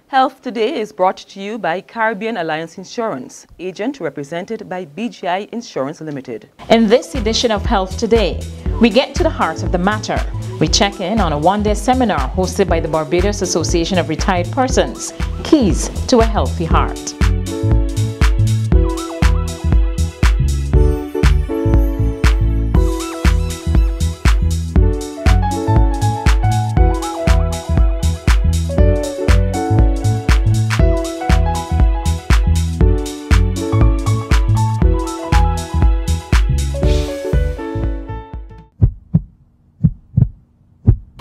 Health Today is brought to you by Caribbean Alliance Insurance, agent represented by BGI Insurance Limited. In this edition of Health Today, we get to the heart of the matter. We check in on a one-day seminar hosted by the Barbados Association of Retired Persons, Keys to a Healthy Heart.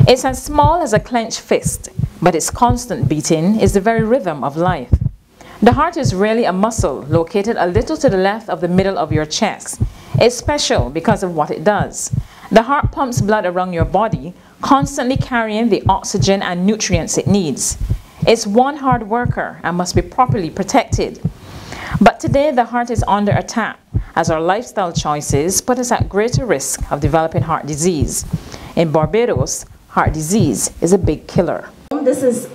It's as small as a clenched fist, but its constant beating is the very rhythm of life. The heart is really a muscle located a little to the left of the middle of your chest. It's special because of what it does. The heart pumps blood around your body, constantly carrying the oxygen and nutrients it needs. It's one hard worker and must be properly protected. But today the heart is under attack as our lifestyle choices put us at greater risk of developing heart disease. In Barbados, heart disease is a big killer. This is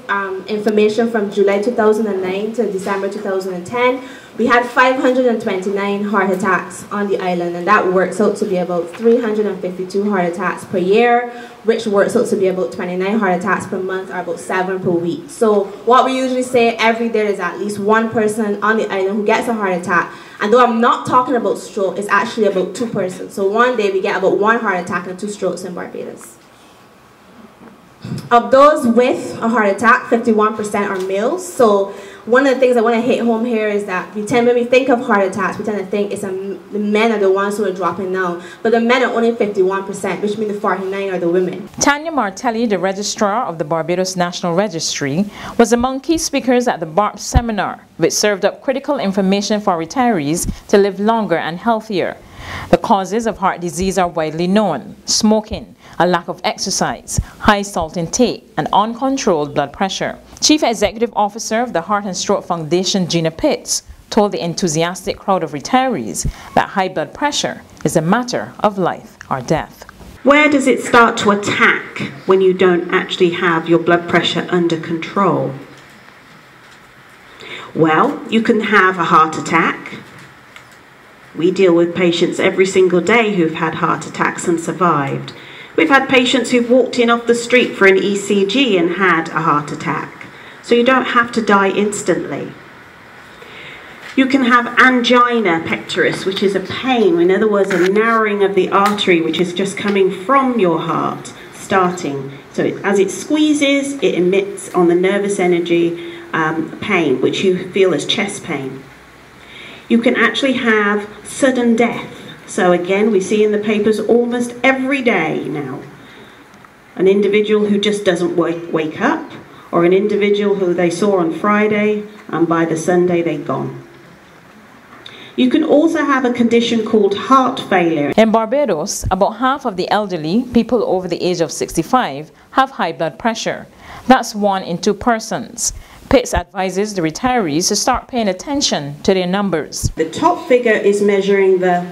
information from July 2009 to December 2010. We had 529 heart attacks on the island, and that works out to be about 352 heart attacks per year, which works out to be about 29 heart attacks per month, or about 7 per week. So what we usually say, every day there's at least one person on the island who gets a heart attack. And though I'm not talking about stroke, it's actually about 2 persons. So one day we get about 1 heart attack and 2 strokes in Barbados. Of those with a heart attack, 51% are males. So one of the things I want to hit home here is that when we think of heart attacks, we tend to think the men are the ones who are dropping now. But the men are only 51%, which means the 49 are the women. Tanya Martelli, the registrar of the Barbados National Registry, was among key speakers at the BARP seminar, which served up critical information for retirees to live longer and healthier. The causes of heart disease are widely known: smoking, a lack of exercise, high salt intake, and uncontrolled blood pressure. Chief Executive Officer of the Heart and Stroke Foundation, Gina Pitts, told the enthusiastic crowd of retirees that high blood pressure is a matter of life or death. Where does it start to attack when you don't actually have your blood pressure under control? Well, you can have a heart attack. We deal with patients every single day who've had heart attacks and survived. We've had patients who've walked in off the street for an ECG and had a heart attack. So you don't have to die instantly. You can have angina pectoris, which is a pain, in other words, a narrowing of the artery which is just coming from your heart, starting. So as it squeezes, it emits on the nervous energy pain, which you feel as chest pain. You can actually have sudden death. So again, we see in the papers almost every day now an individual who just doesn't wake up, or an individual who they saw on Friday and by the Sunday they're gone. You can also have a condition called heart failure. In Barbados, about half of the elderly, people over the age of 65, have high blood pressure. That's 1 in 2 persons. Pitts advises the retirees to start paying attention to their numbers. The top figure is measuring the...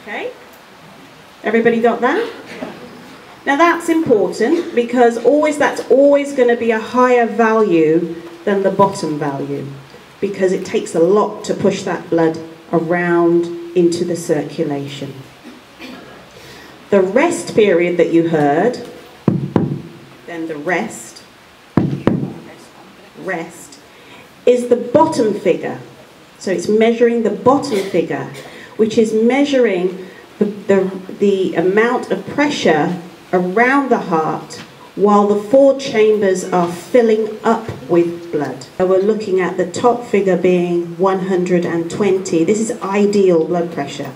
Okay? Everybody got that? Now that's important because that's always going to be a higher value than the bottom value, because it takes a lot to push that blood around into the circulation. The rest period that you heard, then the rest is the bottom figure. So it's measuring the bottom figure, which is measuring the amount of pressure around the heart while the 4 chambers are filling up with blood. So we're looking at the top figure being 120. This is ideal blood pressure.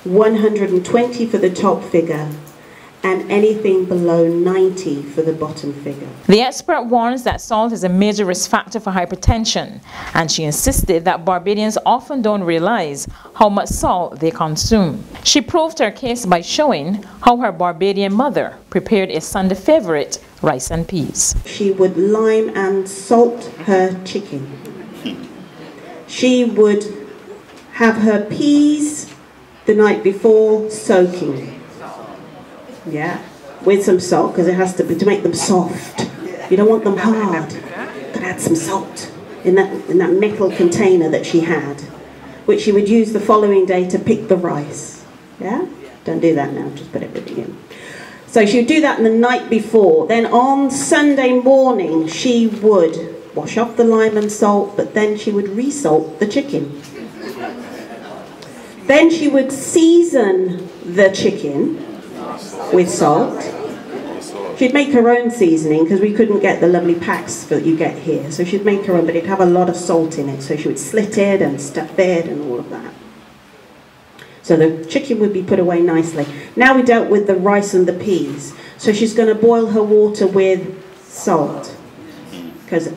120 for the top figure, and anything below 90 for the bottom figure. The expert warns that salt is a major risk factor for hypertension, and she insisted that Barbadians often don't realize how much salt they consume. She proved her case by showing how her Barbadian mother prepared a Sunday favorite, rice and peas. She would lime and salt her chicken. She would have her peas the night before soaking. Yeah, with some salt, because it has to be to make them soft. You don't want them hard. had some salt in that metal container that she had, which she would use the following day to pick the rice. Yeah? Don't do that now, just put everything in. So she would do that the night before. Then on Sunday morning, she would wash off the lime and salt, but then she would re-salt the chicken. Then she would season the chicken with salt. She'd make her own seasoning because we couldn't get the lovely packs that you get here. So she'd make her own, but it'd have a lot of salt in it. So she would slit it and stuff it and all of that. So the chicken would be put away nicely. Now we dealt with the rice and the peas. So she's going to boil her water with salt. Because,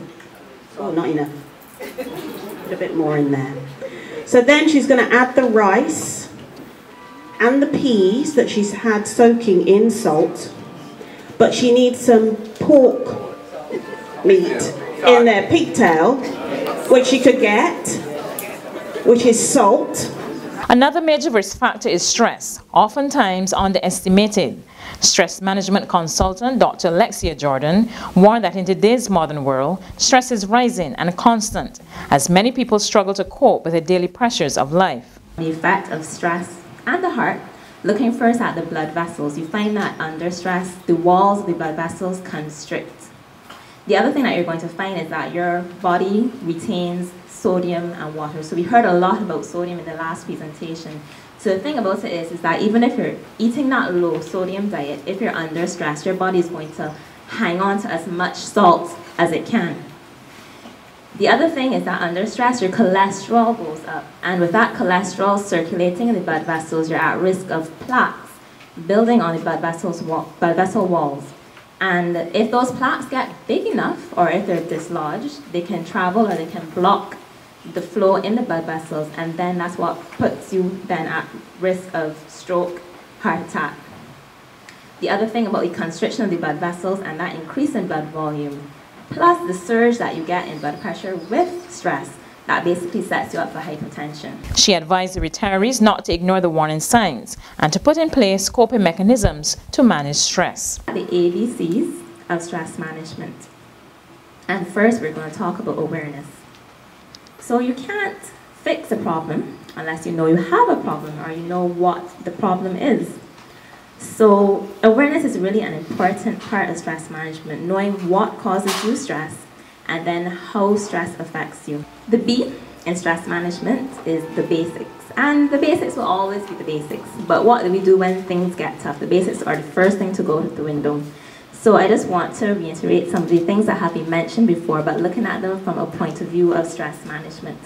oh, not enough. Put a bit more in there. So then she's going to add the rice and the peas that she's had soaking in salt. But she needs some pork meat in there, pigtail, which she could get, which is salt. Another major risk factor is stress, oftentimes underestimated. Stress management consultant Dr. Alexia Jordan warned that in today's modern world, stress is rising and constant as many people struggle to cope with the daily pressures of life. The effect of stress and the heart. Looking first at the blood vessels, you find that under stress, the walls of the blood vessels constrict. The other thing that you're going to find is that your body retains sodium and water. So we heard a lot about sodium in the last presentation. So the thing about it is that even if you're eating that low sodium diet, if you're under stress, your body is going to hang on to as much salt as it can. The other thing is that under stress, your cholesterol goes up. And with that cholesterol circulating in the blood vessels, you're at risk of plaques building on the blood vessel walls. And if those plaques get big enough, or if they're dislodged, they can travel or they can block the flow in the blood vessels. And then that's what puts you then at risk of stroke, heart attack. The other thing about the constriction of the blood vessels and that increase in blood volume, plus the surge that you get in blood pressure with stress, that basically sets you up for hypertension. She advised the retirees not to ignore the warning signs and to put in place coping mechanisms to manage stress. The ABCs of stress management. And first we're going to talk about awareness. So you can't fix a problem unless you know you have a problem or you know what the problem is. So awareness is really an important part of stress management, knowing what causes you stress and then how stress affects you. The B in stress management is the basics. And the basics will always be the basics. But what do we do when things get tough? The basics are the first thing to go out the window. So I just want to reiterate some of the things that have been mentioned before, but looking at them from a point of view of stress management.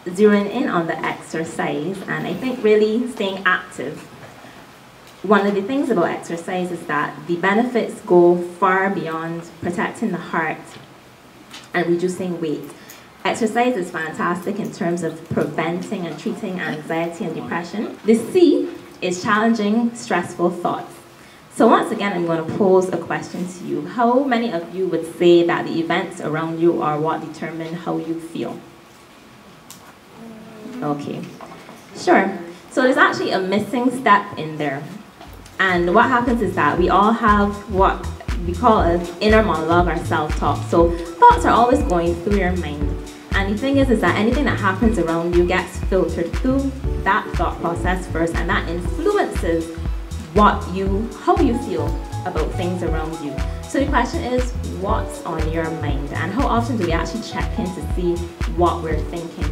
Zeroing in on the exercise, and I think really staying active. One of the things about exercise is that the benefits go far beyond protecting the heart and reducing weight. Exercise is fantastic in terms of preventing and treating anxiety and depression. The C is challenging stressful thoughts. So once again, I'm going to pose a question to you. How many of you would say that the events around you are what determine how you feel? Okay, sure. So there's actually a missing step in there. And what happens is that we all have what we call an inner monologue or self-talk. So thoughts are always going through your mind. And the thing is that anything that happens around you gets filtered through that thought process first, and that influences how you feel about things around you. So the question is, what's on your mind? And how often do we actually check in to see what we're thinking?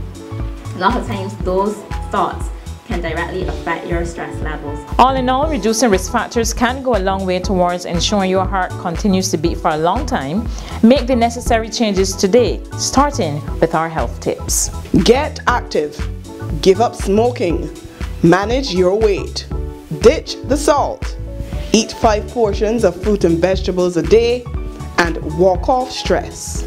A lot of times those thoughts can directly affect your stress levels. All in all, reducing risk factors can go a long way towards ensuring your heart continues to beat for a long time. Make the necessary changes today, starting with our health tips. Get active. Give up smoking. Manage your weight. Ditch the salt. Eat 5 portions of fruit and vegetables a day and walk off stress.